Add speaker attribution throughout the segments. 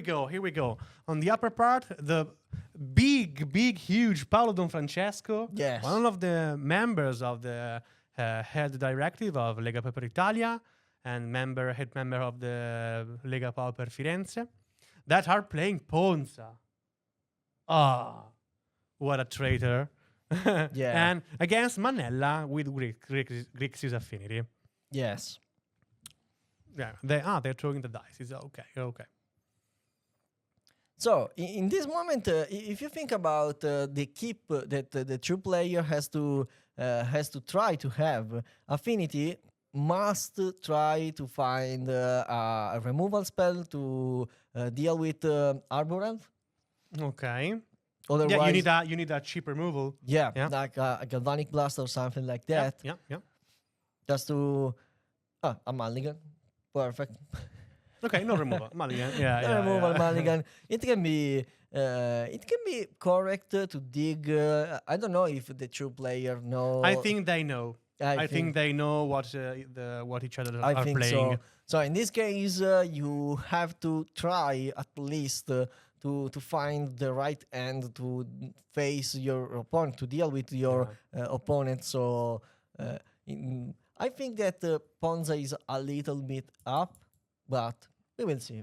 Speaker 1: go. Here we go. On the upper part, the big, huge Paolo Don Francesco,
Speaker 2: Yes.
Speaker 1: one of the members of the head directive of Lega Pauper Italia and head member of the Lega Pauper Firenze, that are playing Ponza. Ah, what a traitor.
Speaker 2: Yeah.
Speaker 1: And against Manella with Grixis affinity.
Speaker 2: Yes.
Speaker 1: Yeah, they're throwing the dice. It's okay.
Speaker 2: So in this moment, if you think about the keep that the true player has to try to have, Affinity must try to find a removal spell to deal with Arborand.
Speaker 1: Okay.
Speaker 2: Otherwise,
Speaker 1: Yeah, you need a cheap removal.
Speaker 2: yeah,
Speaker 1: Yeah.
Speaker 2: like a Galvanic Blast or something like that.
Speaker 1: Yeah.
Speaker 2: Just to a Mulligan. Perfect.
Speaker 1: Okay, no removal. Mulligan.
Speaker 2: No removal Mulligan. It can be correct to dig. I don't know if the true player know.
Speaker 1: I think they know. I think they know what each other
Speaker 2: I
Speaker 1: are
Speaker 2: think
Speaker 1: playing.
Speaker 2: so. So in this case, you have to try at least to find the right end to face your opponent, to deal with your opponent. So I think that Ponza is a little bit up, but we will see.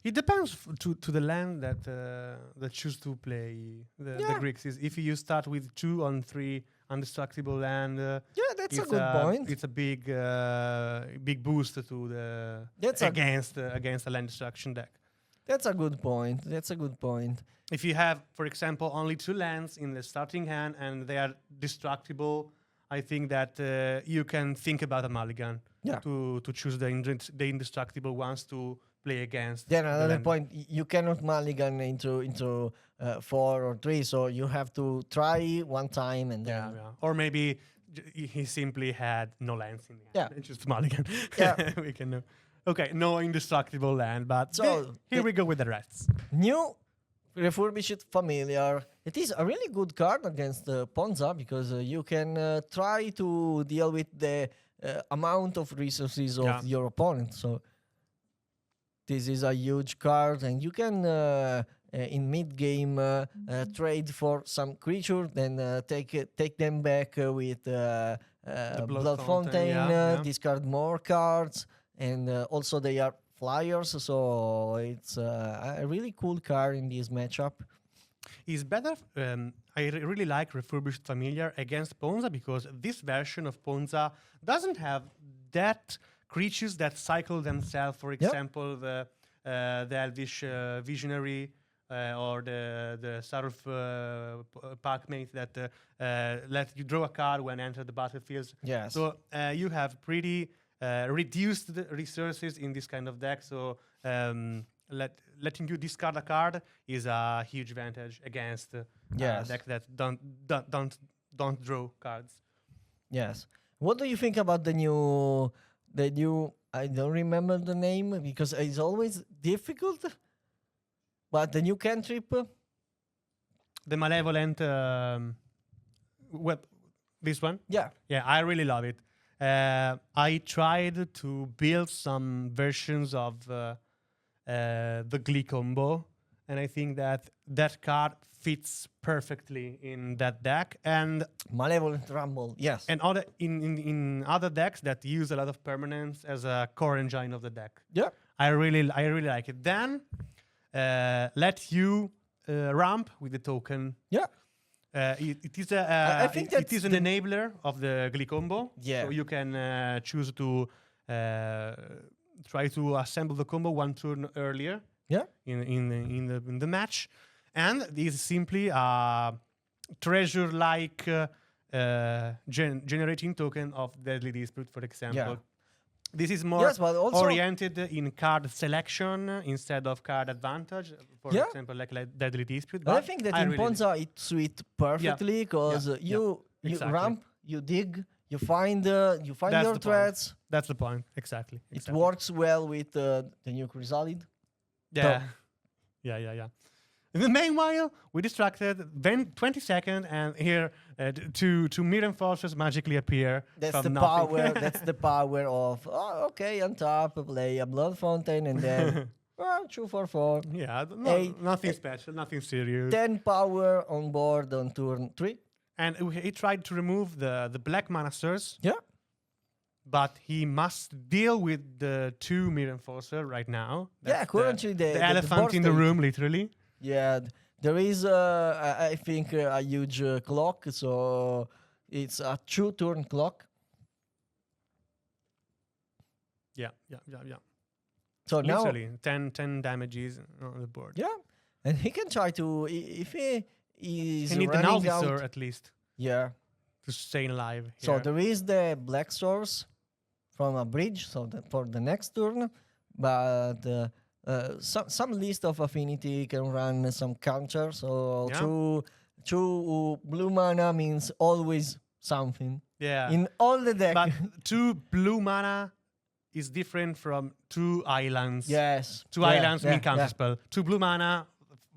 Speaker 1: It depends to the land that choose to play the Greeks. If you start with 2 on 3 undestructible land,
Speaker 2: that's a good point.
Speaker 1: It's a big boost to the against a land destruction deck.
Speaker 2: That's a good point.
Speaker 1: If you have, for example, only 2 lands in the starting hand and they are destructible, I think that you can think about a mulligan to choose the indestructible ones to play against.
Speaker 2: Then another point, you cannot mulligan into 4 or 3, so you have to try one time and then...
Speaker 1: Or maybe he simply had no lands in the hand. Just mulligan.
Speaker 2: Yeah.
Speaker 1: We can know. Okay, no indestructible land, but so here we go with the rest.
Speaker 2: New Refurbished Familiar. It is a really good card against Ponza because you can try to deal with the amount of resources of your opponent. So this is a huge card, and you can in mid game trade for some creature, then take them back with the Blood Fountain, discard more cards, and also they are flyers, so it's a really cool card in this matchup.
Speaker 1: Is better. I really like Refurbished Familiar against Ponza because this version of Ponza doesn't have that creatures that cycle themselves. For example, the Elvish Visionary or the Saruf Packmate that let you draw a card when enter the battlefield.
Speaker 2: Yes.
Speaker 1: So you have pretty reduced resources in this kind of deck. So letting you discard a card is a huge advantage against a deck that don't draw cards.
Speaker 2: Yes. What do you think about the new? I don't remember the name because it's always difficult. But the new cantrip,
Speaker 1: the Malevolent, this one.
Speaker 2: Yeah,
Speaker 1: I really love it. I tried to build some versions of the Glee combo, and I think that card fits perfectly in that deck. And
Speaker 2: Malevolent Rumble, yes.
Speaker 1: And in other decks that use a lot of permanence as a core engine of the deck.
Speaker 2: Yeah,
Speaker 1: I really like it. Then let you ramp with the token.
Speaker 2: Yeah.
Speaker 1: It is a
Speaker 2: I think
Speaker 1: it is an enabler of the Glee combo.
Speaker 2: Yeah.
Speaker 1: So you can choose to try to assemble the combo 1 turn earlier.
Speaker 2: Yeah.
Speaker 1: In the match, and this is simply a treasure-like generating token of Deadly Dispute, for example.
Speaker 2: Yeah.
Speaker 1: This is more
Speaker 2: also
Speaker 1: oriented in card selection instead of card advantage. For example, like Deadly Dispute.
Speaker 2: But I think that in Ponza it suits perfectly because you ramp, you dig, you find your threats.
Speaker 1: That's the point. Exactly.
Speaker 2: It works well with the new Chrysalid.
Speaker 1: Yeah. Meanwhile, we distracted. Then 20 seconds, and here two Mirren forces magically appear.
Speaker 2: That's the
Speaker 1: nothing.
Speaker 2: power. That's the power of on top, play a Blood Fountain, and then 2 for 4.
Speaker 1: Yeah,
Speaker 2: Eight-
Speaker 1: nothing special, nothing serious.
Speaker 2: 10 power on board on turn 3.
Speaker 1: And he tried to remove the black mana source,
Speaker 2: Yeah.
Speaker 1: but he must deal with the 2 Mirror Enforcer right now.
Speaker 2: Yeah,
Speaker 1: That's
Speaker 2: currently the
Speaker 1: elephant
Speaker 2: board
Speaker 1: in the
Speaker 2: state-
Speaker 1: room, literally.
Speaker 2: Yeah, there is, I think, a huge clock. So it's a 2-turn clock.
Speaker 1: Yeah.
Speaker 2: So now,
Speaker 1: Literally, 10 damages on the board.
Speaker 2: yeah, and he can try to if he is
Speaker 1: He need an
Speaker 2: running
Speaker 1: Alvisor
Speaker 2: out.
Speaker 1: at least
Speaker 2: Yeah.
Speaker 1: to stay alive.
Speaker 2: So
Speaker 1: here.
Speaker 2: there is the black source from a bridge, so that for the next turn, but some list of affinity can run some counter. So
Speaker 1: Yeah.
Speaker 2: two blue mana means always something
Speaker 1: Yeah.
Speaker 2: in all the deck.
Speaker 1: But 2 blue mana is different from 2 islands.
Speaker 2: Yes,
Speaker 1: 2
Speaker 2: yeah,
Speaker 1: islands mean
Speaker 2: yeah,
Speaker 1: counterspell. 2 blue mana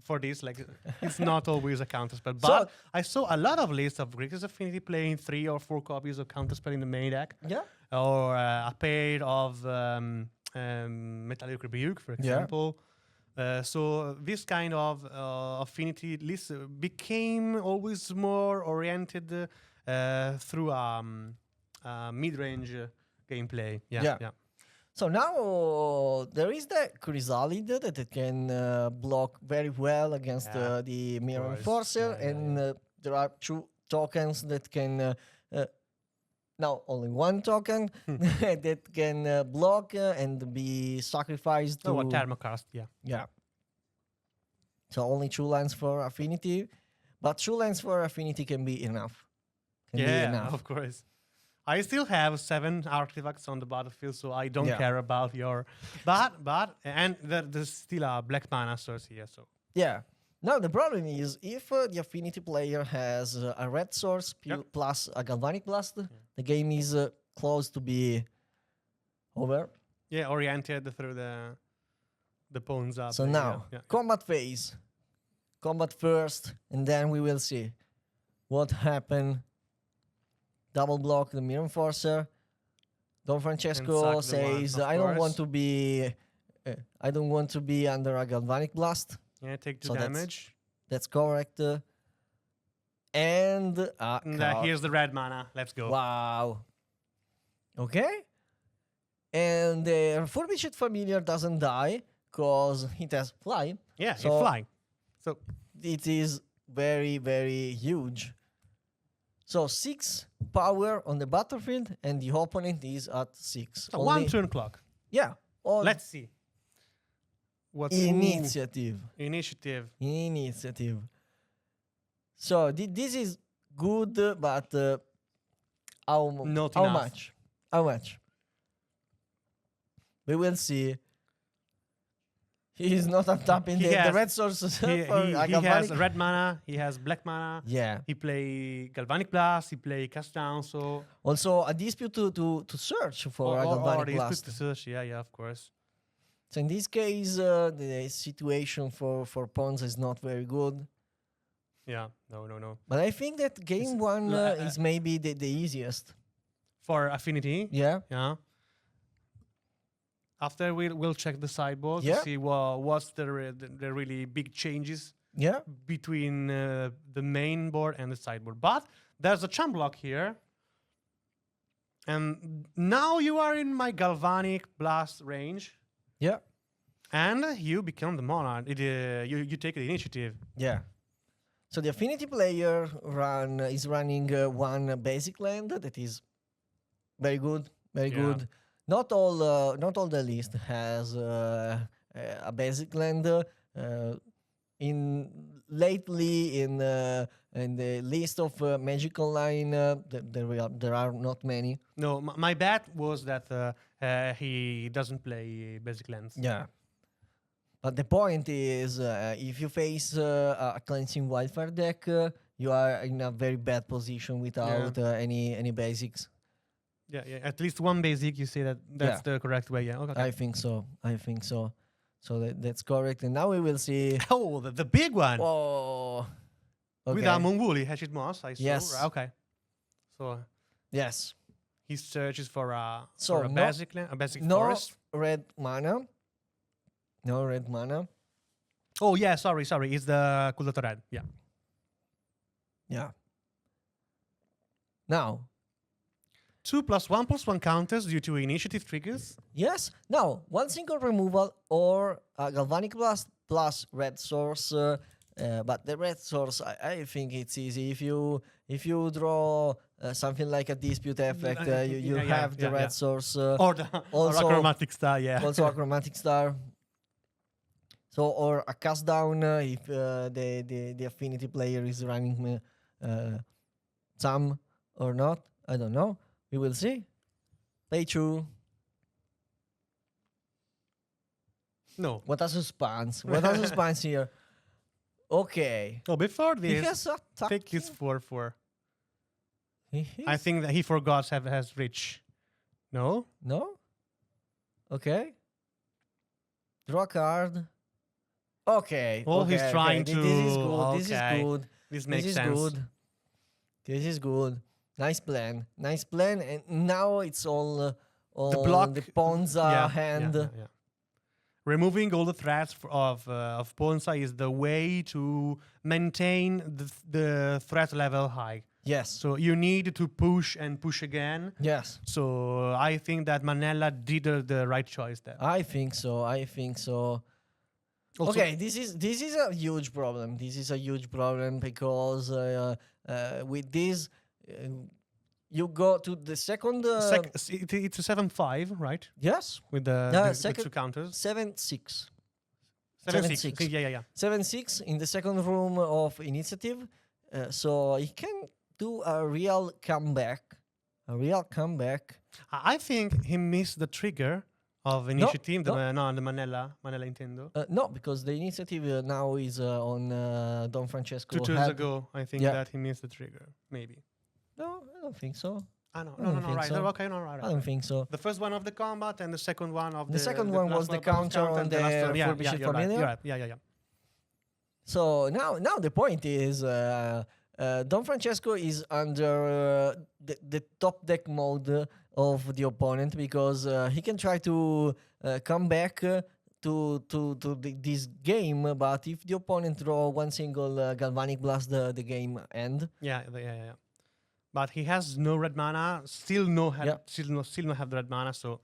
Speaker 1: for this, like, it's not always a counterspell. But
Speaker 2: So-
Speaker 1: I saw a lot of lists of Grixis Affinity playing 3 or 4 copies of counterspell in the main deck,
Speaker 2: Yeah,
Speaker 1: or a pair of Metallic Rebuke, for
Speaker 2: Yeah.
Speaker 1: example. So this kind of affinity list became always more oriented through mid-range gameplay.
Speaker 2: Yeah.
Speaker 1: Yeah.
Speaker 2: So now there is the Chrysalid that it can block very well against
Speaker 1: Yeah,
Speaker 2: the Mirror
Speaker 1: course.
Speaker 2: Enforcer,
Speaker 1: Yeah,
Speaker 2: and there are 2 tokens that can. Now only 1 token that can block and be sacrificed to.
Speaker 1: Oh, a Thermocast, yeah.
Speaker 2: Yeah. So only 2 lands for affinity, but 2 lands for affinity can be enough. Can be
Speaker 1: Yeah,
Speaker 2: enough.
Speaker 1: of course. I still have 7 artifacts on the battlefield, so I don't
Speaker 2: Yeah.
Speaker 1: care about your. But and there's still a black mana source here, so
Speaker 2: Yeah. Now the problem is if the affinity player has a red source
Speaker 1: Yep.
Speaker 2: plus a galvanic blast, the game is close to be over.
Speaker 1: yeah, oriented through the pawns up.
Speaker 2: So
Speaker 1: yeah,
Speaker 2: now
Speaker 1: yeah.
Speaker 2: combat phase, combat first, and then we will see what happened. Double block the Mirror Enforcer. Don Francesco
Speaker 1: And sack the one,
Speaker 2: says,
Speaker 1: of
Speaker 2: "I don't want
Speaker 1: course.
Speaker 2: to be, I don't want to be under a galvanic blast."
Speaker 1: Yeah, take 2
Speaker 2: So that's
Speaker 1: damage.
Speaker 2: That's correct. And
Speaker 1: And here's the red mana. Let's go.
Speaker 2: wow. Okay. And the Refurbished Familiar doesn't die because it has fly.
Speaker 1: Yeah,
Speaker 2: So-
Speaker 1: it's flying. So
Speaker 2: It is very, very huge. So 6 power on the battlefield, and the opponent is at 6.
Speaker 1: so 1 turn clock.
Speaker 2: Yeah. All
Speaker 1: Let's see. What's
Speaker 2: initiative.
Speaker 1: initiative?
Speaker 2: Initiative. So this is good, but how
Speaker 1: Not
Speaker 2: how
Speaker 1: enough.
Speaker 2: much? How much? We will see. He is not untapping
Speaker 1: He
Speaker 2: the
Speaker 1: has-
Speaker 2: red sources for
Speaker 1: He
Speaker 2: a
Speaker 1: has
Speaker 2: galvanic.
Speaker 1: red mana. He has black mana.
Speaker 2: Yeah.
Speaker 1: He play Galvanic Blast. He play Cast Down. So
Speaker 2: Also a dispute to search for a
Speaker 1: or
Speaker 2: galvanic
Speaker 1: he's
Speaker 2: blast.
Speaker 1: to search. Yeah, of course.
Speaker 2: So in this case, the situation for pawns is not very good.
Speaker 1: Yeah, no.
Speaker 2: But I think that game one
Speaker 1: li-
Speaker 2: is maybe the easiest.
Speaker 1: For affinity,
Speaker 2: Yeah.
Speaker 1: yeah. After we'll check the sideboard
Speaker 2: Yeah.
Speaker 1: to see what's the really big changes
Speaker 2: Yeah.
Speaker 1: between the main board and the sideboard. But there's a chump block here. And now you are in my Galvanic Blast range.
Speaker 2: Yeah.
Speaker 1: And you become the monarch. You take the initiative.
Speaker 2: Yeah. So the affinity player is running 1 basic land that is very good, very
Speaker 1: Yeah.
Speaker 2: good. Not all the list has a basic land. Lately in the list of Magic Online, there are not many.
Speaker 1: No, my bet was that he doesn't play basic lands.
Speaker 2: Yeah. But the point is, if you face a cleansing wildfire deck, you are in a very bad position without any basics.
Speaker 1: Yeah. At least 1 basic. You say that's the correct way. Yeah. Okay.
Speaker 2: I think so. So that's correct. And now we will see.
Speaker 1: Oh, the big one
Speaker 2: Oh,
Speaker 1: with
Speaker 2: okay.
Speaker 1: a Mongoli Hashid Moss. I saw.
Speaker 2: Yes.
Speaker 1: Right, okay. So
Speaker 2: Yes.
Speaker 1: he searches for a
Speaker 2: So
Speaker 1: for a
Speaker 2: no-
Speaker 1: basic land, a basic
Speaker 2: No
Speaker 1: forest.
Speaker 2: red mana. No red mana.
Speaker 1: Oh yeah, sorry. It's the Culdato Red. Yeah.
Speaker 2: Yeah. Now,
Speaker 1: 2+1/+1 counters due to initiative triggers.
Speaker 2: yes. Now, one single removal or a Galvanic Blast plus red source. But the red source, I think it's easy. If you draw something like a dispute effect, you have the red source.
Speaker 1: Or the
Speaker 2: also,
Speaker 1: or a chromatic star, yeah.
Speaker 2: Also a chromatic star. So or a cast down if the affinity player is running some or not. I don't know. We will see. Play 2.
Speaker 1: No.
Speaker 2: What a suspense. What a suspense here. Okay.
Speaker 1: Oh, before
Speaker 2: He
Speaker 1: this,
Speaker 2: has attack.
Speaker 1: take his 4/4.
Speaker 2: He
Speaker 1: I
Speaker 2: is-
Speaker 1: think that he forgot has reach. No?
Speaker 2: No? Okay. Draw a card. Okay.
Speaker 1: Oh,
Speaker 2: okay,
Speaker 1: he's trying
Speaker 2: okay.
Speaker 1: to.
Speaker 2: This is good. This is
Speaker 1: Okay.
Speaker 2: good.
Speaker 1: This makes
Speaker 2: This is
Speaker 1: sense.
Speaker 2: good. This is good. Nice plan. Nice plan. And now it's all on
Speaker 1: block-
Speaker 2: the Ponza hand.
Speaker 1: Yeah. Removing all the threats of Ponza is the way to maintain the threat level high.
Speaker 2: Yes.
Speaker 1: So you need to push and push again.
Speaker 2: Yes.
Speaker 1: So I think that Manella did the right choice there.
Speaker 2: I think so. I think so.
Speaker 1: Also-
Speaker 2: Okay, this is a huge problem. This is a huge problem because with this you go to the second.
Speaker 1: It's a 7/5, right?
Speaker 2: Yes,
Speaker 1: With the
Speaker 2: second-
Speaker 1: two counters.
Speaker 2: 7-6.
Speaker 1: 7/6.
Speaker 2: 7/6.
Speaker 1: Yeah.
Speaker 2: 7-6 in the second room of initiative, so he can do a real comeback. A real comeback.
Speaker 1: I think he missed the trigger of initiative.
Speaker 2: no.
Speaker 1: The Manella Intendo.
Speaker 2: No, because the initiative now is on Don Francesco.
Speaker 1: 2 turns
Speaker 2: head.
Speaker 1: ago, I think
Speaker 2: Yeah.
Speaker 1: that he missed the trigger. Maybe.
Speaker 2: No, I don't think so.
Speaker 1: Ah, no,
Speaker 2: I don't think
Speaker 1: right.
Speaker 2: so.
Speaker 1: Okay, no, right.
Speaker 2: I don't think so.
Speaker 1: The first one of the combat and the second one of
Speaker 2: The second one was
Speaker 1: last
Speaker 2: the
Speaker 1: bonus
Speaker 2: counter on
Speaker 1: and
Speaker 2: the
Speaker 1: last one-
Speaker 2: refurbished
Speaker 1: you're right,
Speaker 2: familiar.
Speaker 1: you're right. Yeah.
Speaker 2: So now the point is Don Francesco is under the top deck mode of the opponent because he can try to come back to this game, but if the opponent draw one single Galvanic Blast, the game end.
Speaker 1: Yeah. But he has no red mana. Still no have the red mana. So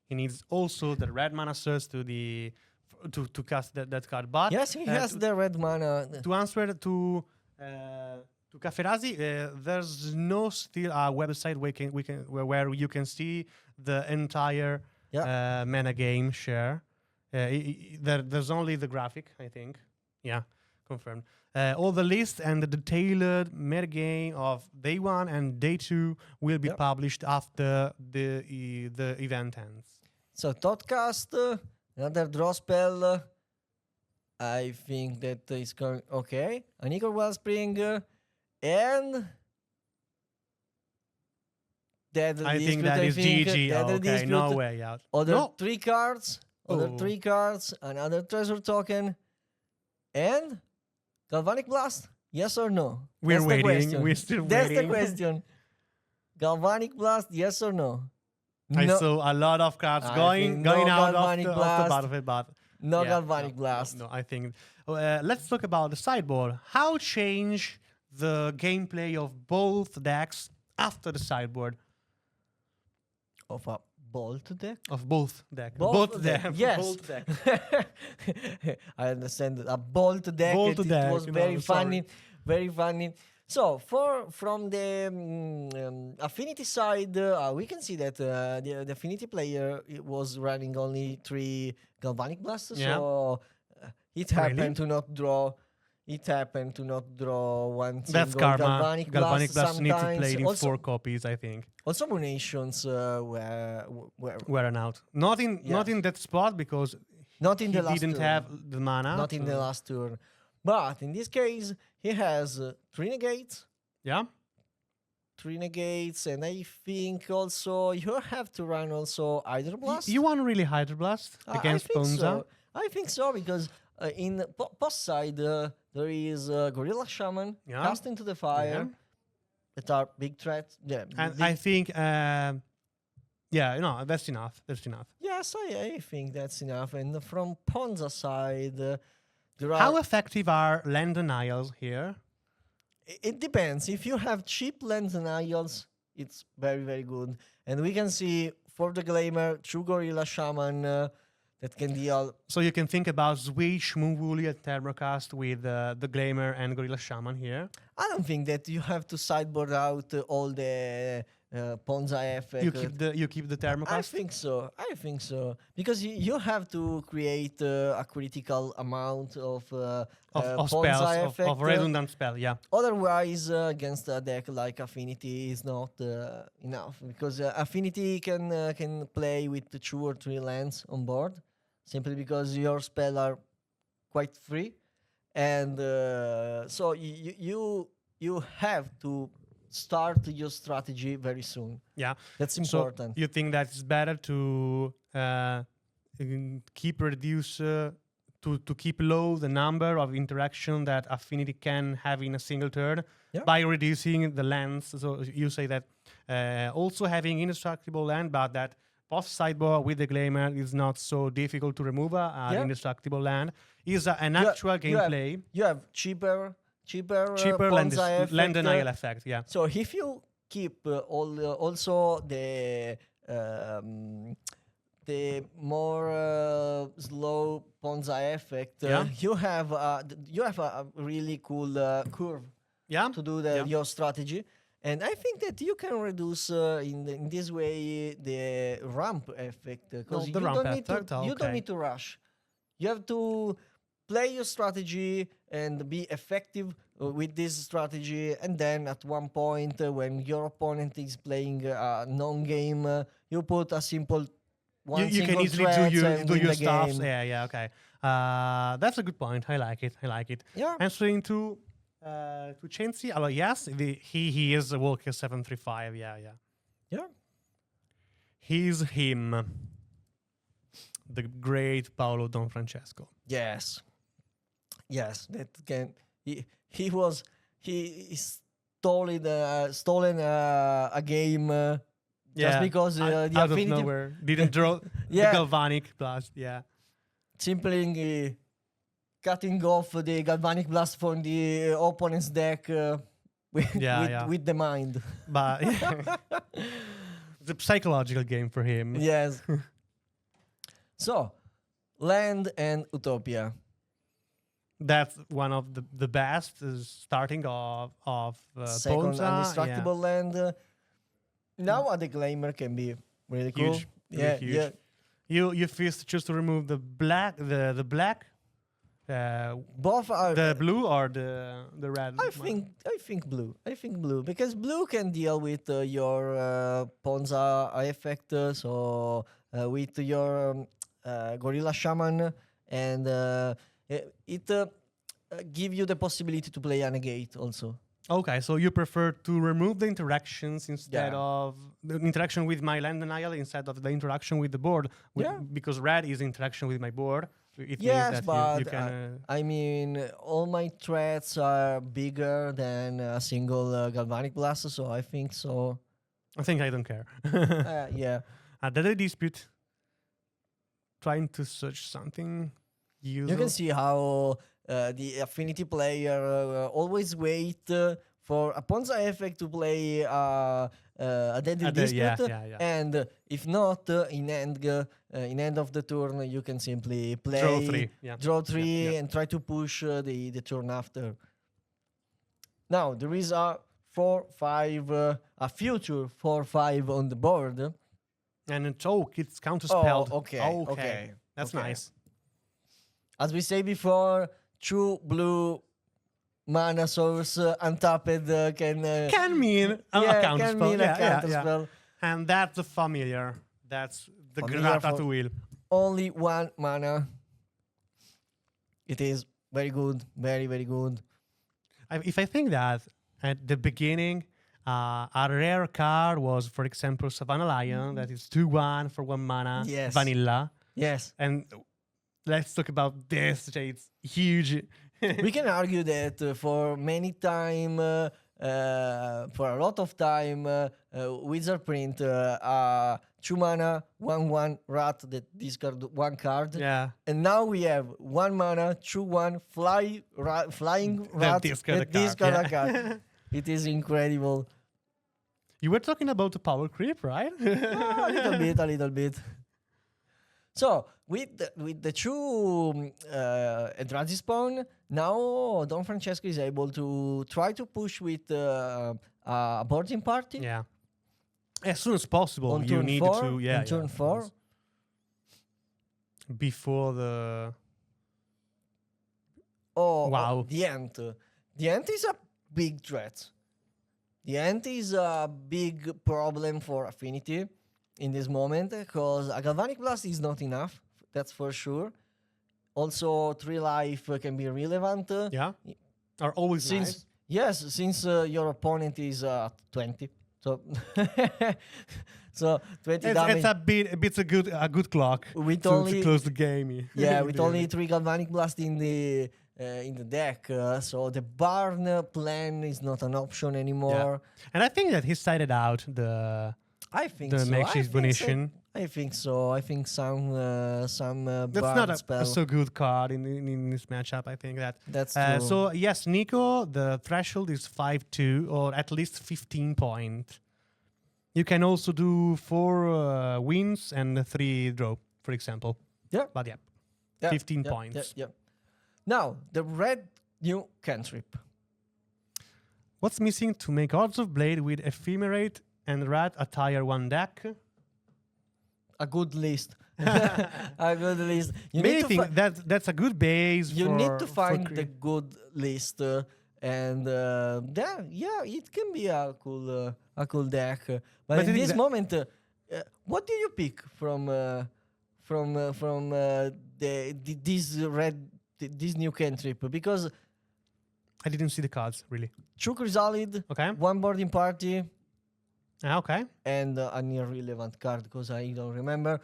Speaker 1: he needs also the red mana source to cast that card. But
Speaker 2: Yes, he has the red mana.
Speaker 1: to answer to Cafferasi, there's no still a website where you can see the entire mana game share. There's only the graphic, I think. Yeah, confirmed. All the list and the detailed meta game of day 1 and day 2 will be published after the event ends.
Speaker 2: So Thoughtcast, another draw spell. I think that is going okay. An Eagle Wellspring and
Speaker 1: I think that is GG. Okay, no way out.
Speaker 2: Other 3 cards. Other
Speaker 1: Oh.
Speaker 2: 3 cards. Another treasure token. And Galvanic Blast. Yes or no?
Speaker 1: We're
Speaker 2: That's the
Speaker 1: waiting.
Speaker 2: question.
Speaker 1: We're still
Speaker 2: That's
Speaker 1: waiting.
Speaker 2: the question. Galvanic Blast. Yes or no?
Speaker 1: I
Speaker 2: No.
Speaker 1: saw a lot of cards
Speaker 2: I
Speaker 1: going
Speaker 2: think no
Speaker 1: out of
Speaker 2: Galvanic
Speaker 1: the
Speaker 2: Blast.
Speaker 1: battlefield, but
Speaker 2: No
Speaker 1: yeah,
Speaker 2: Galvanic Blast.
Speaker 1: No, I think. Let's talk about the sideboard. How change the gameplay of both decks after the sideboard
Speaker 2: Of a Bolt deck?
Speaker 1: of both decks?
Speaker 2: Both deck, yes.
Speaker 1: Both deck.
Speaker 2: I understand that. A bolt deck.
Speaker 1: Bolt
Speaker 2: it
Speaker 1: deck,
Speaker 2: was
Speaker 1: no,
Speaker 2: very
Speaker 1: sorry.
Speaker 2: funny. Very funny. So from the affinity side, we can see that the affinity player was running only 3 Galvanic Blasts.
Speaker 1: Yeah.
Speaker 2: So it happened to not draw. It happened to not draw one single
Speaker 1: That's karma.
Speaker 2: Galvanic Blast.
Speaker 1: Blast need to
Speaker 2: sometimes.
Speaker 1: play in
Speaker 2: Also-
Speaker 1: 4 copies, I think.
Speaker 2: Also, Munations were
Speaker 1: Wearing out. Not in that spot because
Speaker 2: not in
Speaker 1: he
Speaker 2: the last
Speaker 1: didn't
Speaker 2: turn.
Speaker 1: have the mana.
Speaker 2: Not in the last turn. But in this case, he has 3 negates.
Speaker 1: Yeah.
Speaker 2: 3 negates, and I think also you have to run also Hydro Blast.
Speaker 1: You want really Hydro Blast against
Speaker 2: I think
Speaker 1: Ponza?
Speaker 2: so. I think so because in post side there is Gorilla Shaman,
Speaker 1: Yeah.
Speaker 2: Cast into the Fire, that are big threats. Yeah,
Speaker 1: And
Speaker 2: big-
Speaker 1: I think, that's enough. That's enough.
Speaker 2: yes, Yes, I think that's enough. And from Ponza side, there
Speaker 1: How
Speaker 2: are.
Speaker 1: effective are land denials here?
Speaker 2: It depends. If you have cheap land denials, it's very, very good. And we can see for the Glamour, True Gorilla Shaman that can deal.
Speaker 1: So you can think about Switch, Moonwoolly, and Thermocast with the Glamour and Gorilla Shaman here.
Speaker 2: I don't think that you have to sideboard out all the Ponza effect.
Speaker 1: You keep the Thermocast?
Speaker 2: I think so. I think so. Because you have to create a critical amount of
Speaker 1: of
Speaker 2: Ponza
Speaker 1: spells,
Speaker 2: effect.
Speaker 1: of redundant spell, yeah.
Speaker 2: Otherwise, against a deck like Affinity is not enough. Because Affinity can play with 2 or 3 lands on board. Simply because your spells are quite free. And so you have to start your strategy very soon.
Speaker 1: Yeah.
Speaker 2: That's important.
Speaker 1: So you think that it's better to keep low the number of interaction that Affinity can have in a single turn by reducing the lands. So you say that also having indestructible land, but that post sideboard with the Glamour is not so difficult to remove an indestructible land, is an actual gameplay.
Speaker 2: You have cheaper
Speaker 1: land denial effect, yeah.
Speaker 2: So if you keep also the more slow Ponza effect, you have a really cool curve to do your strategy. And I think that you can reduce in this way the ramp effect because you don't need to rush. You have to play your strategy and be effective with this strategy, and then at one point when your opponent is playing a non-game, you put a simple
Speaker 1: you can easily do your stuff. Yeah, okay. That's a good point. I like it.
Speaker 2: Yeah.
Speaker 1: Answering to Censi, yes, he is a Walker 735. Yeah. He's him, the great Paolo Don Francesco.
Speaker 2: Yes, that can. He stolen a game just because the
Speaker 1: out
Speaker 2: Affinity
Speaker 1: of nowhere didn't draw the Galvanic Blast. Yeah,
Speaker 2: simply cutting off the Galvanic Blast from the opponent's deck with the mind.
Speaker 1: But it's a psychological game for him.
Speaker 2: Yes. So, Land and Utopia.
Speaker 1: That's one of the best starting of
Speaker 2: Second
Speaker 1: Ponza.
Speaker 2: Indestructible Land. Now the Glamour can be really cool.
Speaker 1: Huge, really huge. You first choose to remove the black, the black.
Speaker 2: Both are
Speaker 1: the blue or the red.
Speaker 2: I think blue because blue can deal with your Ponza effect. So with your Gorilla Shaman, and it give you the possibility to play a negate also.
Speaker 1: Okay, so you prefer to remove the interactions instead of the interaction with my land denial instead of the interaction with the board. Because red is interaction with my board. It means that
Speaker 2: but
Speaker 1: you can,
Speaker 2: I mean, all my threats are bigger than a single Galvanic Blast, so I think so.
Speaker 1: I think I don't care.
Speaker 2: Yeah.
Speaker 1: Data dispute. Trying to search something.
Speaker 2: You can see how the Affinity player always wait for a Ponza effect to play a Deadly Dispute, and if not, in end of the turn, you can simply play draw three, and try to push the turn after. Now there is a 4/5, a future 4/5 on the board,
Speaker 1: and it's counterspelled.
Speaker 2: Oh, okay.
Speaker 1: That's nice.
Speaker 2: As we say before, true blue mana source untapped
Speaker 1: can mean a counterspell.
Speaker 2: Counterspell.
Speaker 1: And that's the familiar. That's the Ratatouille.
Speaker 2: Only 1 mana. It is very good, very, very good.
Speaker 1: If I think that at the beginning, a rare card was, for example, Savannah Lion, that is 2/1 for 1 mana, vanilla.
Speaker 2: Yes.
Speaker 1: And let's talk about this. It's huge.
Speaker 2: We can argue that for many time for a lot of time, Wizard Print, 2 mana, 1/1 rat that discard 1 card.
Speaker 1: Yeah.
Speaker 2: And now we have 1 mana, 2/1 flying rat
Speaker 1: discard
Speaker 2: that
Speaker 1: a
Speaker 2: discard
Speaker 1: card,
Speaker 2: a card. It is incredible.
Speaker 1: You were talking about the power creep, right?
Speaker 2: A little bit. So with the 2 Eldrazi spawn, now Don Francesco is able to try to push with a boarding party.
Speaker 1: Yeah. As soon as possible,
Speaker 2: On
Speaker 1: you
Speaker 2: turn
Speaker 1: need
Speaker 2: 4,
Speaker 1: to. Yeah.
Speaker 2: on turn 4.
Speaker 1: Before the.
Speaker 2: Oh,
Speaker 1: Wow.
Speaker 2: the Ant. The Ant is a big threat. The Ant is a big problem for Affinity in this moment because a Galvanic Blast is not enough. That's for sure. Also, 3 life can be relevant.
Speaker 1: Yeah. Are always nice.
Speaker 2: Yes, since your opponent is 20. So, so 20 damage.
Speaker 1: It's a good clock
Speaker 2: With
Speaker 1: to
Speaker 2: only
Speaker 1: close the game.
Speaker 2: yeah, with only 3 Galvanic Blast in the deck, so the Barn plan is not an option anymore.
Speaker 1: Yeah. And I think that he sided out the
Speaker 2: I think
Speaker 1: the
Speaker 2: so.
Speaker 1: makeshift Venetian.
Speaker 2: I think so. I think some
Speaker 1: That's
Speaker 2: Barn
Speaker 1: not a
Speaker 2: spell.
Speaker 1: so good card in this matchup. I think that.
Speaker 2: That's true.
Speaker 1: So yes, Nico, the threshold is 5-2 or at least 15 point. You can also do 4 wins and 3 draw, for example.
Speaker 2: Yeah.
Speaker 1: But yeah,
Speaker 2: Yeah,
Speaker 1: 15
Speaker 2: yeah,
Speaker 1: points.
Speaker 2: Yeah. Now the red new cantrip.
Speaker 1: What's missing to make Odds of Blade with Ephemerate and Rat a tier 1 deck?
Speaker 2: A good list. A good list.
Speaker 1: Many think that's a good base.
Speaker 2: You need to find
Speaker 1: for
Speaker 2: the good list, and yeah, it can be a cool deck. But in this moment, what do you pick from this new cantrip? Because
Speaker 1: I didn't see the cards really.
Speaker 2: 2 Chrysalid,
Speaker 1: Okay.
Speaker 2: 1 boarding party,
Speaker 1: Okay.
Speaker 2: and an irrelevant card because I don't remember.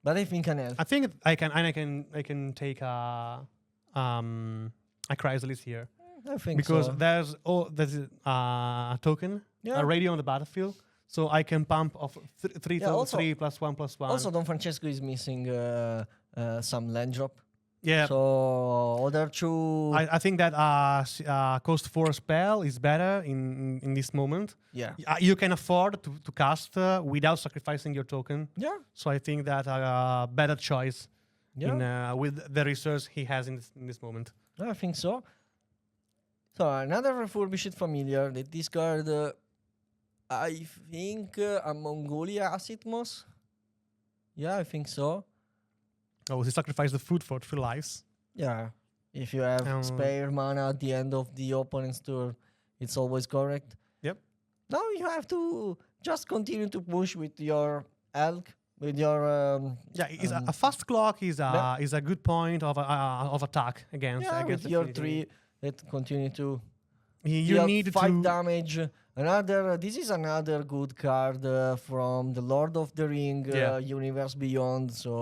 Speaker 2: But I think an elf.
Speaker 1: I think I can take a Chrysalis here
Speaker 2: I think
Speaker 1: because
Speaker 2: so.
Speaker 1: there's a token,
Speaker 2: Yeah.
Speaker 1: a radio on the battlefield, so I can pump off 3
Speaker 2: also-
Speaker 1: 3 +1/+1.
Speaker 2: Also, Don Francesco is missing some land drop.
Speaker 1: Yeah.
Speaker 2: So other 2.
Speaker 1: I think that cost 4 spell is better in this moment.
Speaker 2: Yeah.
Speaker 1: You can afford to cast without sacrificing your token.
Speaker 2: Yeah.
Speaker 1: So I think that a better choice
Speaker 2: Yeah.
Speaker 1: with the resource he has in this moment.
Speaker 2: I think so. So another refurbished familiar that discard. I think a Mongolia Asitmos. Yeah, I think so.
Speaker 1: Oh, he sacrificed the food for 3 lives.
Speaker 2: Yeah. If you have spare mana at the end of the opponent's turn, it's always correct.
Speaker 1: Yep.
Speaker 2: Now you have to just continue to push with your elk, with your
Speaker 1: A fast clock is a good point of attack against
Speaker 2: with your
Speaker 1: Affinity.
Speaker 2: 3 that continue to
Speaker 1: You
Speaker 2: deal
Speaker 1: need
Speaker 2: 5
Speaker 1: to
Speaker 2: damage. This is another good card from the Lord of the Ring Universe Beyond. So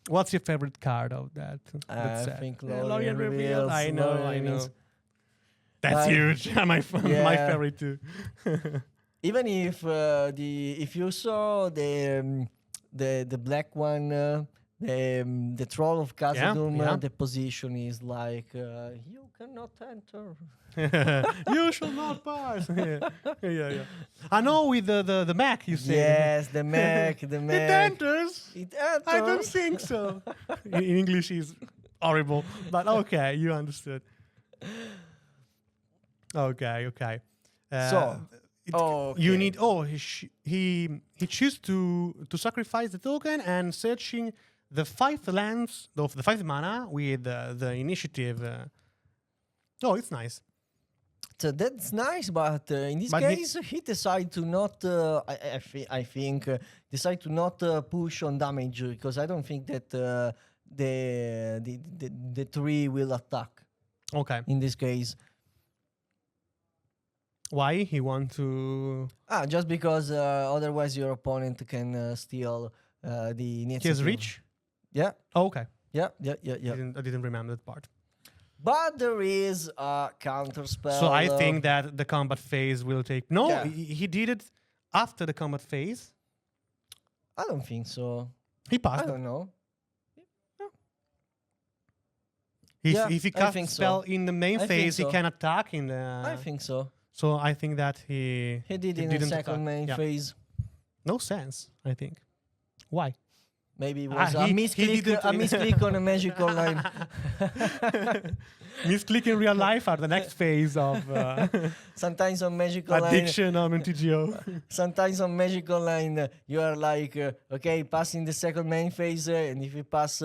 Speaker 1: What's your favorite card of that?
Speaker 2: I think
Speaker 1: Lorien
Speaker 2: Lorien
Speaker 1: Revealed.
Speaker 2: Reveals.
Speaker 1: I know.
Speaker 2: Lorien
Speaker 1: That's
Speaker 2: I-
Speaker 1: huge. my
Speaker 2: Yeah.
Speaker 1: favorite too.
Speaker 2: Even if if you saw the black one, the Troll of Khazad-dûm,
Speaker 1: yeah.
Speaker 2: the position is like you cannot enter.
Speaker 1: You shall not pass. yeah. I know with the Mac you say.
Speaker 2: Yes, the Mac, the
Speaker 1: It
Speaker 2: Mac.
Speaker 1: enters.
Speaker 2: It enters.
Speaker 1: I don't think so. In English is horrible, but okay, you understood. Okay.
Speaker 2: So,
Speaker 1: you
Speaker 2: okay.
Speaker 1: need. He choose to sacrifice the token and searching the 5 lands of the 5 mana with the initiative. It's nice.
Speaker 2: So that's nice, but in this case, he decided to not. I think decide to not push on damage because I don't think that the 3 will attack.
Speaker 1: Okay.
Speaker 2: In this case,
Speaker 1: why he want to?
Speaker 2: just because otherwise your opponent can steal the initiative.
Speaker 1: He has reach.
Speaker 2: Yeah.
Speaker 1: Oh, okay.
Speaker 2: Yeah.
Speaker 1: I didn't remember that part.
Speaker 2: But there is a counter spell.
Speaker 1: So I think that the combat phase will take. No,
Speaker 2: Yeah.
Speaker 1: he did it after the combat phase.
Speaker 2: I don't think so.
Speaker 1: He
Speaker 2: I
Speaker 1: passed.
Speaker 2: don't know.
Speaker 1: If,
Speaker 2: Yeah,
Speaker 1: if he
Speaker 2: I
Speaker 1: casts
Speaker 2: think
Speaker 1: spell
Speaker 2: so.
Speaker 1: in the main
Speaker 2: I think
Speaker 1: phase,
Speaker 2: so.
Speaker 1: he can attack in the.
Speaker 2: I think so.
Speaker 1: So I think that he
Speaker 2: He did in the
Speaker 1: didn't
Speaker 2: second
Speaker 1: attack.
Speaker 2: main
Speaker 1: Yeah.
Speaker 2: phase.
Speaker 1: No sense, I think. Why?
Speaker 2: Maybe it was a
Speaker 1: he
Speaker 2: misclick,
Speaker 1: didn't-
Speaker 2: a misclick on a magical line.
Speaker 1: Misclick in real life are the next phase of
Speaker 2: Sometimes on magical line,
Speaker 1: addiction on MTGO.
Speaker 2: sometimes on magical line, you are like, okay, passing the second main phase, and if you pass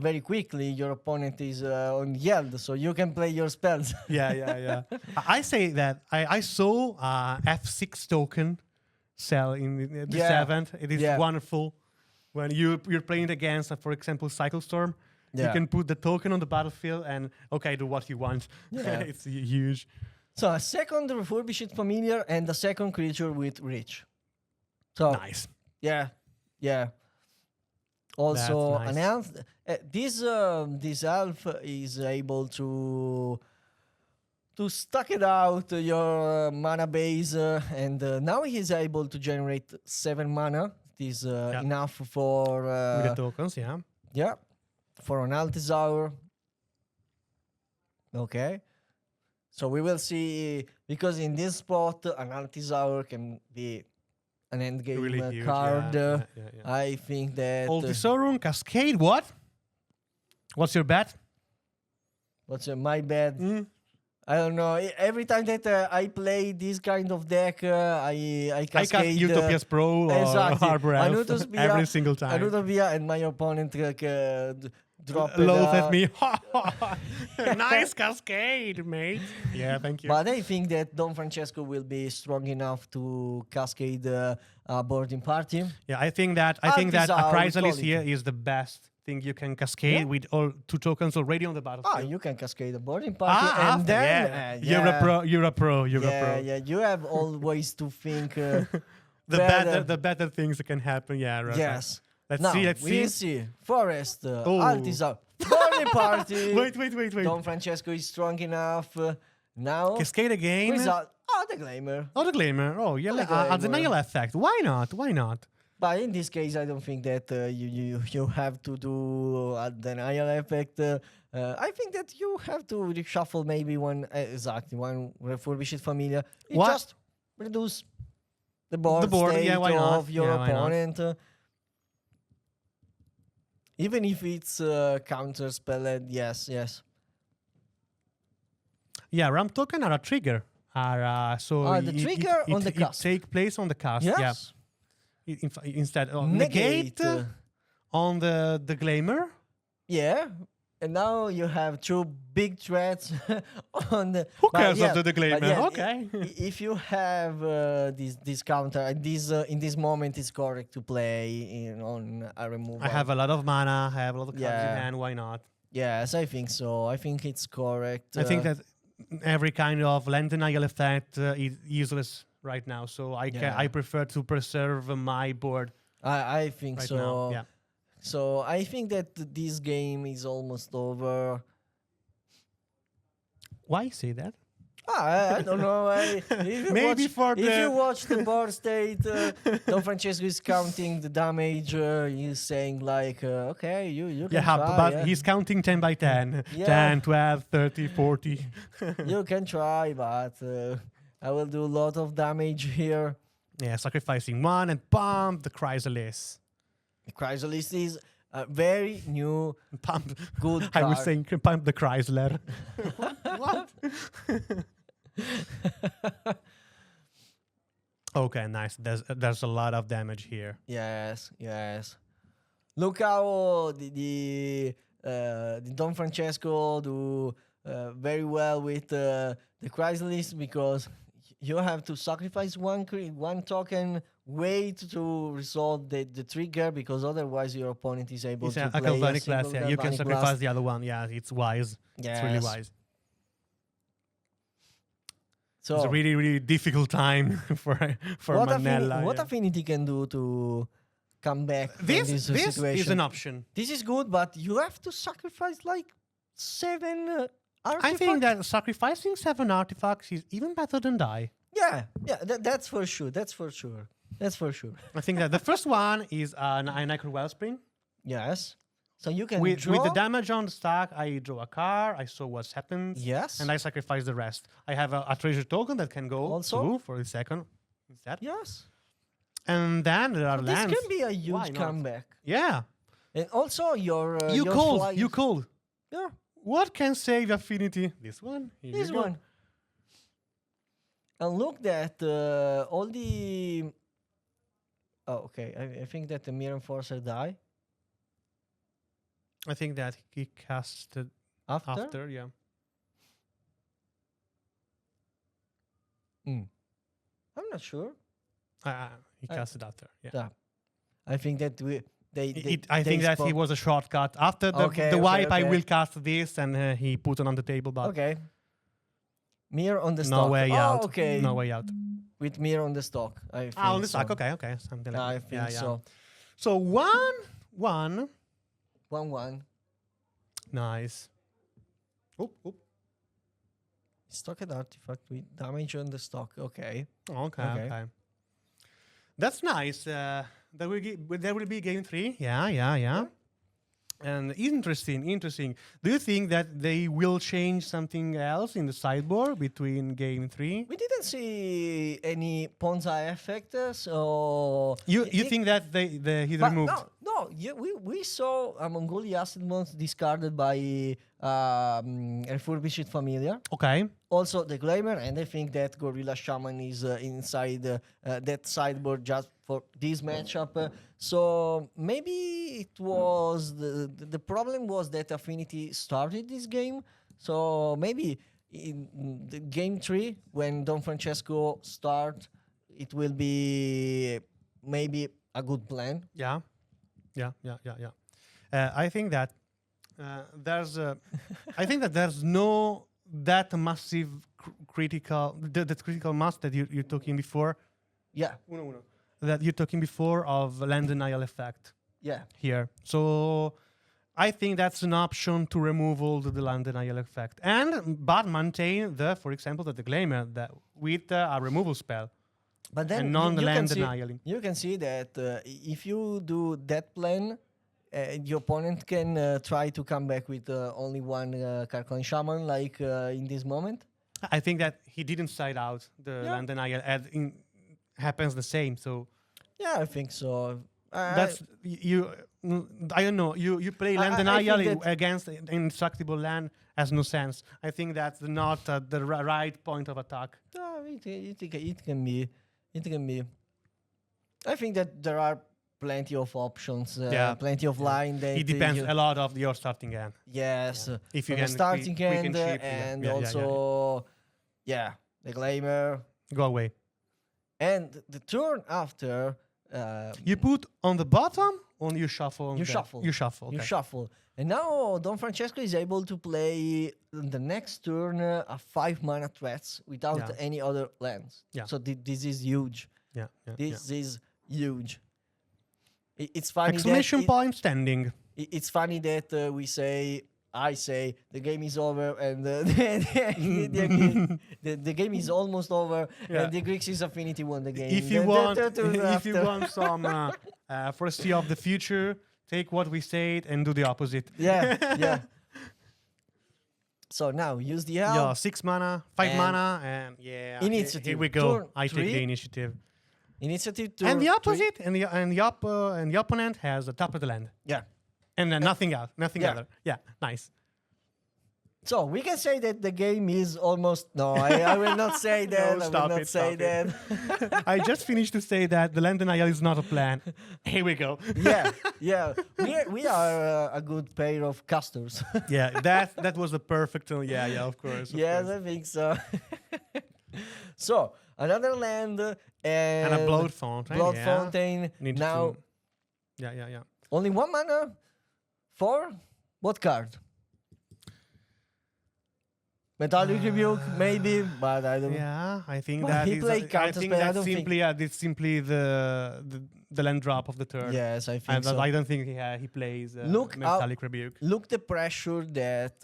Speaker 2: very quickly, your opponent is on yield, so you can play your spells.
Speaker 1: yeah. I say that I saw F6 token sell in this
Speaker 2: Yeah.
Speaker 1: event. It is
Speaker 2: Yeah.
Speaker 1: wonderful. When you're playing against, for example, Cycle Storm, you
Speaker 2: Yeah.
Speaker 1: can put the token on the battlefield and, okay, do what you want.
Speaker 2: Yeah.
Speaker 1: It's huge.
Speaker 2: So a second refurbished familiar and a second creature with reach. So
Speaker 1: Nice.
Speaker 2: yeah. Also
Speaker 1: That's
Speaker 2: an
Speaker 1: nice.
Speaker 2: elf. This elf is able to stack it out your mana base, and now he's able to generate 7 mana. It is enough for
Speaker 1: With the tokens, yeah.
Speaker 2: for an Altisaur. Okay. So we will see, because in this spot an Altisaur can be an endgame
Speaker 1: Really huge.
Speaker 2: card.
Speaker 1: Yeah.
Speaker 2: I think that
Speaker 1: Altisaurun, Cascade, what? What's your bet?
Speaker 2: what's my bad?
Speaker 1: Mm.
Speaker 2: I don't know. Every time that I play this kind of deck, I
Speaker 1: I cast
Speaker 2: cascade.
Speaker 1: Utopia's Pro or
Speaker 2: exactly.
Speaker 1: Harbor Elf
Speaker 2: Anutopia,
Speaker 1: every single time.
Speaker 2: Anutopia, and my opponent drop it.
Speaker 1: Loath at me. Nice Cascade, mate. Yeah, thank you.
Speaker 2: But I think that Don Francesco will be strong enough to cascade a boarding party.
Speaker 1: Yeah, I think that a
Speaker 2: Altisaur, we
Speaker 1: Chrysalis
Speaker 2: call
Speaker 1: here
Speaker 2: it.
Speaker 1: is the best thing you can cascade
Speaker 2: Yeah.
Speaker 1: with all 2 tokens already on the battlefield.
Speaker 2: You can cascade a boarding party, and
Speaker 1: after,
Speaker 2: then
Speaker 1: yeah. You're a pro. You're a pro.
Speaker 2: Yeah, you have always to think.
Speaker 1: The better things that can happen. Yeah, right.
Speaker 2: Yes.
Speaker 1: Let's
Speaker 2: Now,
Speaker 1: see. Let's
Speaker 2: we'll
Speaker 1: see.
Speaker 2: see. Forest,
Speaker 1: Oh.
Speaker 2: Altisaur, boarding party.
Speaker 1: Wait.
Speaker 2: Don Francesco is strong enough. Now,
Speaker 1: Cascade again.
Speaker 2: result. Oh, the Glamour.
Speaker 1: Oh, the Glamour. Oh, yeah.
Speaker 2: The
Speaker 1: The
Speaker 2: Glamour.
Speaker 1: Nihil effect. Why not? Why not?
Speaker 2: But in this case, I don't think that you have to do a denial effect. I think that you have to reshuffle maybe one refurbished familiar. It
Speaker 1: What?
Speaker 2: just reduce the board,
Speaker 1: board,
Speaker 2: state
Speaker 1: yeah, why not?
Speaker 2: of your
Speaker 1: Yeah, why not?
Speaker 2: opponent. Even if it's counter spelled, yes.
Speaker 1: Yeah, ramp token are a trigger. So
Speaker 2: The trigger on the cast.
Speaker 1: It take place on the cast.
Speaker 2: Yes.
Speaker 1: Yeah. Instead of
Speaker 2: Negate.
Speaker 1: negate on the Glamour.
Speaker 2: Yeah. And now you have 2 big threats on the.
Speaker 1: Who
Speaker 2: but
Speaker 1: cares
Speaker 2: yeah,
Speaker 1: after the
Speaker 2: but
Speaker 1: Glamour?
Speaker 2: yeah,
Speaker 1: Okay.
Speaker 2: If you have this counter, and this in this moment is correct to play on a removal.
Speaker 1: I have a lot of mana. I have a lot of cards in
Speaker 2: Yeah.
Speaker 1: hand. Why not?
Speaker 2: Yes, I think so. I think it's correct.
Speaker 1: I think that every kind of land denial effect is useless right now. So
Speaker 2: Yeah.
Speaker 1: I prefer to preserve my board
Speaker 2: I think
Speaker 1: right
Speaker 2: so.
Speaker 1: now. Yeah.
Speaker 2: So I think that this game is almost over.
Speaker 1: Why say that?
Speaker 2: I don't know.
Speaker 1: Maybe
Speaker 2: if you watch the board state, Don Francesco is counting the damage. He's saying like, okay, you can
Speaker 1: Yeah,
Speaker 2: try.
Speaker 1: but
Speaker 2: yeah.
Speaker 1: he's counting 10 by 10.
Speaker 2: Yeah.
Speaker 1: 10, 12, 30, 40.
Speaker 2: You can try, but I will do a lot of damage here.
Speaker 1: Yeah, sacrificing 1 and pump the Chrysalis.
Speaker 2: Chrysalis is a very new,
Speaker 1: Pump.
Speaker 2: good
Speaker 1: I
Speaker 2: card.
Speaker 1: was saying pump the Chrysler. What? Okay, nice. There's a lot of damage here.
Speaker 2: Yes. Look how the Don Francesco do very well with the Chrysalis, because you have to sacrifice one token, wait to resolve the trigger, because otherwise your opponent is able
Speaker 1: It's
Speaker 2: to
Speaker 1: a
Speaker 2: play
Speaker 1: galvanic
Speaker 2: single
Speaker 1: blast. Yeah, you can
Speaker 2: galvanic
Speaker 1: sacrifice
Speaker 2: blast.
Speaker 1: the other one. Yeah, it's wise. It's really
Speaker 2: Yes.
Speaker 1: wise.
Speaker 2: So
Speaker 1: It's a really, really difficult time for Manella.
Speaker 2: what
Speaker 1: yeah.
Speaker 2: Affinity can do to come back from
Speaker 1: This
Speaker 2: situation?
Speaker 1: is an option.
Speaker 2: This is good, but you have to sacrifice like 7
Speaker 1: I think that sacrificing 7 artifacts is even better than die.
Speaker 2: Yeah, that's for sure. That's for sure.
Speaker 1: I think that the first one is a Necro Wellspring.
Speaker 2: Yes. So you can
Speaker 1: With
Speaker 2: draw.
Speaker 1: the damage on the stack, I draw a card, I saw what happens,
Speaker 2: Yes.
Speaker 1: and I sacrifice the rest. I have a treasure token that can go
Speaker 2: Also?
Speaker 1: to for the second instead.
Speaker 2: Yes.
Speaker 1: And then there are
Speaker 2: So
Speaker 1: lands.
Speaker 2: this can be a
Speaker 1: Why
Speaker 2: huge
Speaker 1: not?
Speaker 2: comeback.
Speaker 1: Yeah.
Speaker 2: And also your
Speaker 1: You
Speaker 2: your
Speaker 1: called.
Speaker 2: flyers-
Speaker 1: You called.
Speaker 2: Yeah,
Speaker 1: What can save Affinity? This one. Here
Speaker 2: this
Speaker 1: you go.
Speaker 2: one. And look that all the. Oh, okay. I think that the Mirror Enforcer die
Speaker 1: I think that he casted after. Yeah.
Speaker 2: I'm not sure.
Speaker 1: He casted after. Yeah.
Speaker 2: Yeah. I think that
Speaker 1: I think that he was a shortcut. After the wipe, I will cast this, and he put it on the table. But
Speaker 2: Okay. Mirror on the
Speaker 1: no
Speaker 2: stock.
Speaker 1: way out.
Speaker 2: Okay.
Speaker 1: No way out.
Speaker 2: With mirror on the stock. I think
Speaker 1: On the
Speaker 2: so.
Speaker 1: stack. Okay. Something like
Speaker 2: I
Speaker 1: that.
Speaker 2: think so.
Speaker 1: So 1-1.
Speaker 2: 1-1.
Speaker 1: Nice. Oop.
Speaker 2: Stocked artifact with damage on the stock. Okay.
Speaker 1: Okay. That's nice. There will be game 3. Yeah. And interesting. Do you think that they will change something else in the sideboard between game 3?
Speaker 2: We didn't see any Ponza effect, so
Speaker 1: You think that he
Speaker 2: but
Speaker 1: removed?
Speaker 2: no. We saw a Mongolia Acid Mons discarded by Refurbished Familiar.
Speaker 1: Okay.
Speaker 2: Also the Glamour, and I think that Gorilla Shaman is inside that sideboard just for this matchup. So maybe it was the problem was that Affinity started this game. So maybe in the game 3, when Don Francesco start, it will be maybe a good plan.
Speaker 1: Yeah. I think that there's no that massive critical that critical mass that you're talking before.
Speaker 2: Yeah.
Speaker 1: That you're talking before of land denial effect.
Speaker 2: Yeah.
Speaker 1: Here. So I think that's an option to remove all the land denial effect but maintain for example, the Glamour that with a removal spell.
Speaker 2: But then
Speaker 1: and non-land
Speaker 2: you
Speaker 1: denying.
Speaker 2: You can see that if you do that plan, your opponent can try to come back with only one Carcon Shaman, like in this moment.
Speaker 1: I think that he didn't side out the land denial. Happens the same. So
Speaker 2: yeah, I think so.
Speaker 1: that's you. I don't know. You play land denial against an indestructible land has no sense. I think that's not the right point of attack.
Speaker 2: It can be. It can be. I think that there are plenty of options, plenty of line. That
Speaker 1: it depends a lot of your starting hand.
Speaker 2: Yes,
Speaker 1: if you
Speaker 2: can
Speaker 1: can
Speaker 2: starting hand
Speaker 1: and
Speaker 2: also, the Glamour.
Speaker 1: Go away.
Speaker 2: And the turn after,
Speaker 1: you put on the bottom, or you shuffle.
Speaker 2: You shuffle.
Speaker 1: Okay.
Speaker 2: You shuffle. And now Don Francesco is able to play the next turn a 5 mana threats without any other lands.
Speaker 1: Yeah.
Speaker 2: So this is huge. This is huge. It's funny.
Speaker 1: Exclamation point standing.
Speaker 2: It's funny that I say the game is over and the game is almost over and the Grixis Affinity won the game.
Speaker 1: If you want some foresee of the future, take what we said and do the opposite.
Speaker 2: Yeah. So now use the help.
Speaker 1: Yeah, 6 mana, 5 mana, and
Speaker 2: initiative.
Speaker 1: Here we go.
Speaker 2: Turn
Speaker 1: I
Speaker 2: 3.
Speaker 1: take the initiative.
Speaker 2: Initiative turn
Speaker 1: And the
Speaker 2: 3.
Speaker 1: opposite, and the opponent has the top of the land.
Speaker 2: Yeah.
Speaker 1: And then nothing else, nothing other. Yeah, nice.
Speaker 2: So we can say that the game is almost. No, I will not say that.
Speaker 1: No,
Speaker 2: I will not say that.
Speaker 1: I just finished to say that the land denial is not a plan. Here we go.
Speaker 2: Yeah. We are a good pair of casters.
Speaker 1: Yeah, that was the perfect. Yeah, of course.
Speaker 2: Yes, I think so. So another land and
Speaker 1: a blood fountain.
Speaker 2: Blood fountain. Now.
Speaker 1: Yeah.
Speaker 2: Only 1 mana for what card? Metallic Rebuke, maybe, but I don't.
Speaker 1: Yeah, I think
Speaker 2: But
Speaker 1: that
Speaker 2: he
Speaker 1: is.
Speaker 2: played
Speaker 1: I
Speaker 2: counter
Speaker 1: think
Speaker 2: spell, I
Speaker 1: that's
Speaker 2: don't think-
Speaker 1: simply it's simply the land drop of the turn.
Speaker 2: Yes, I
Speaker 1: And
Speaker 2: think so.
Speaker 1: I don't think he plays
Speaker 2: Look
Speaker 1: Metallic Rebuke.
Speaker 2: Look the pressure that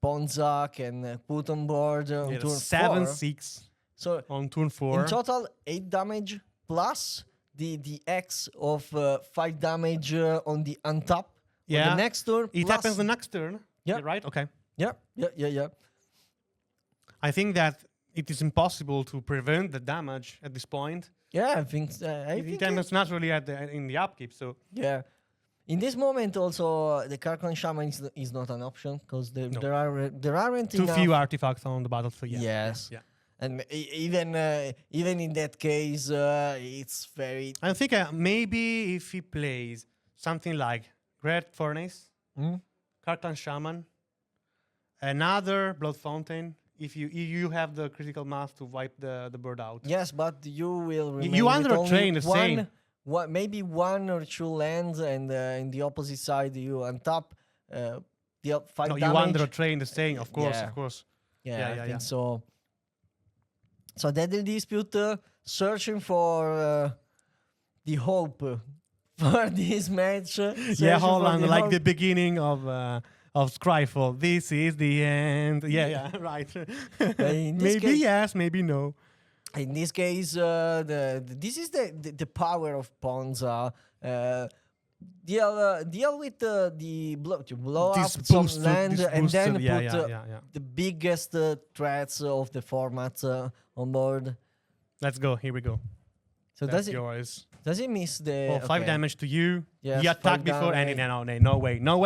Speaker 2: Ponza can put on board on
Speaker 1: Yeah,
Speaker 2: turn
Speaker 1: 7/6
Speaker 2: So
Speaker 1: on turn 4.
Speaker 2: in total, 8 damage plus the X of 5 damage on the untap.
Speaker 1: Yeah.
Speaker 2: On the next turn,
Speaker 1: It
Speaker 2: plus-
Speaker 1: happens the next turn.
Speaker 2: Yeah.
Speaker 1: Right? Okay.
Speaker 2: Yeah.
Speaker 1: I think that it is impossible to prevent the damage at this point.
Speaker 2: Yeah, I think.
Speaker 1: It happens naturally in the upkeep. So
Speaker 2: Yeah. In this moment, also the Karkon Shaman is not an option because
Speaker 1: No.
Speaker 2: there aren't
Speaker 1: too
Speaker 2: enough.
Speaker 1: few artifacts on the battlefield. Yeah.
Speaker 2: Yes.
Speaker 1: Yeah.
Speaker 2: And even in that case, it's very.
Speaker 1: I think maybe if he plays something like Great Furnace, Kartan Shaman, another Blood Fountain, if you have the critical mass to wipe the bird out.
Speaker 2: Yes, but you will remain
Speaker 1: You
Speaker 2: with
Speaker 1: under
Speaker 2: only
Speaker 1: train the same.
Speaker 2: maybe 1 or 2 lands, and in the opposite side you untap the 5
Speaker 1: No,
Speaker 2: damage.
Speaker 1: you under train the same, of course,
Speaker 2: Yeah.
Speaker 1: of course.
Speaker 2: Yeah,
Speaker 1: Yeah,
Speaker 2: I think so. So Deadly Dispute searching for the hope for this match.
Speaker 1: Yeah,
Speaker 2: searching for
Speaker 1: Holland,
Speaker 2: the
Speaker 1: like
Speaker 2: hope.
Speaker 1: the beginning of Scryfall. This is the end. Yeah, right.
Speaker 2: In this
Speaker 1: Maybe
Speaker 2: case-
Speaker 1: yes, maybe no.
Speaker 2: In this case, this is the power of Ponza. Deal with the blow
Speaker 1: This
Speaker 2: up some
Speaker 1: boosted-
Speaker 2: land
Speaker 1: this
Speaker 2: and then
Speaker 1: boosted- yeah,
Speaker 2: put
Speaker 1: yeah.
Speaker 2: the biggest threats of the format on board.
Speaker 1: Let's go. Here we go.
Speaker 2: So
Speaker 1: That's
Speaker 2: does
Speaker 1: yours.
Speaker 2: it miss the
Speaker 1: Oh, 5
Speaker 2: okay.
Speaker 1: damage to you.
Speaker 2: Yes,
Speaker 1: He
Speaker 2: 5
Speaker 1: attacked before, and
Speaker 2: damage.
Speaker 1: no way.